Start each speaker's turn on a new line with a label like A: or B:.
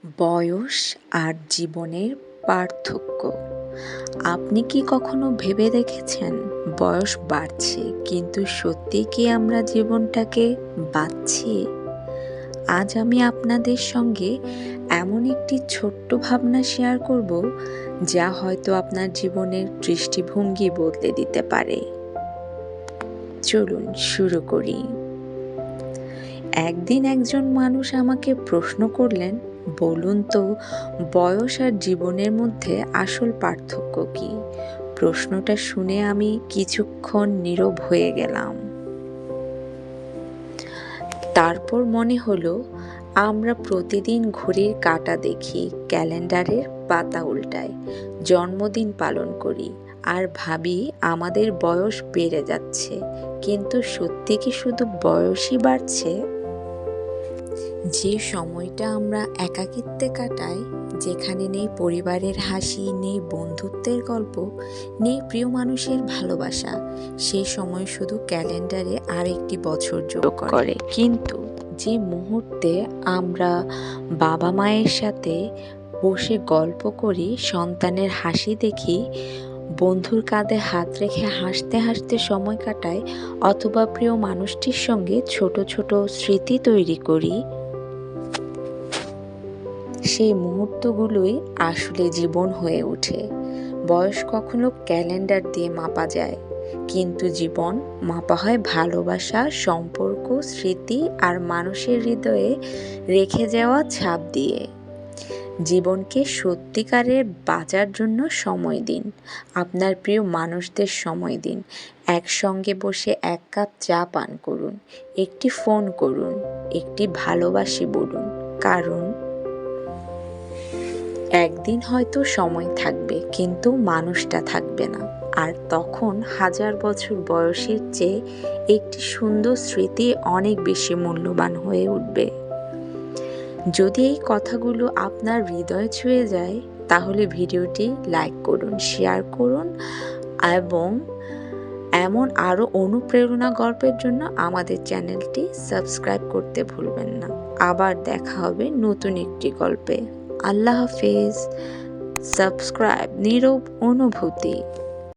A: বয়স আর জীবনের পার্থক্য। আপনি কি কখনো ভেবে দেখেছেন বয়স বাড়ছে কিন্তু সত্যি কি আমরা জীবনটাকে বাঁচছি? আজ আমি আপনাদের সঙ্গে এমন একটি ছোট্ট ভাবনা শেয়ার করব যা হয়তো আপনার জীবনের দৃষ্টিভঙ্গি বদলে দিতে পারে। চলুন শুরু করি। একদিন একজন মানুষ আমাকে প্রশ্ন করলেন, বলুন তো, বয়স আর জীবনের মধ্যে আসল পার্থক্য কি? প্রশ্নটা শুনে আমি কিছুক্ষণ নীরব হয়ে গেলাম। তারপর মনে হলো, আমরা প্রতিদিন ঘড়ির কাঁটা দেখি, ক্যালেন্ডারের পাতা উল্টাই, জন্মদিন পালন করি আর ভাবি আমাদের বয়স বেড়ে যাচ্ছে। কিন্তু সত্যি কি শুধু বয়সই বাড়ছে? যে সময়টা আমরা একাকিত্বে কাটাই, যেখানে নেই পরিবারের হাসি, নেই বন্ধুত্বের গল্প, নেই প্রিয় মানুষের ভালোবাসা, সেই সময় শুধু ক্যালেন্ডারে আরেকটি বছর যোগ করে। কিন্তু যে মুহূর্তে আমরা বাবা মায়ের সাথে বসে গল্প করি, সন্তানের হাসি দেখি, বন্ধুর কাঁধে হাত রেখে হাসতে হাসতে সময় কাটাই, অথবা প্রিয় মানুষটির সঙ্গে ছোট ছোট স্মৃতি তৈরি করি, সেই মুহূর্তগুলোই আসলে জীবন হয়ে ওঠে। বয়স কখনো ক্যালেন্ডার দিয়ে মাপা যায়, কিন্তু জীবন মাপা হয় ভালোবাসা, সম্পর্ক, স্মৃতি আর মানুষের হৃদয়ে রেখে যাওয়া ছাপ দিয়ে। জীবনকে সত্যিকারের বাঁচার জন্য সময় দিন, আপনার প্রিয় মানুষদের সময় দিন, একসঙ্গে বসে এক কাপ চা পান করুন, একটি ফোন করুন, একটি ভালোবাসি বলুন, কারণ একদিন হয়তো সময় থাকবে কিন্তু মানুষটা থাকবে না, আর তখন 1000 বছর বয়সের চেয়ে একটি সুন্দর স্মৃতি অনেক বেশি মূল্যবান হয়ে উঠবে। যদি এই কথাগুলো আপনার হৃদয় ছুঁয়ে যায়, তাহলে ভিডিওটি লাইক করুন, শেয়ার করুন এবং এমন আরও অনুপ্রেরণা গল্পের জন্য আমাদের চ্যানেলটি সাবস্ক্রাইব করতে ভুলবেন না। আবার দেখা হবে নতুন একটি গল্পে। আল্লাহ হাফেজ। সাবস্ক্রাইব নীরব অনুভূতি।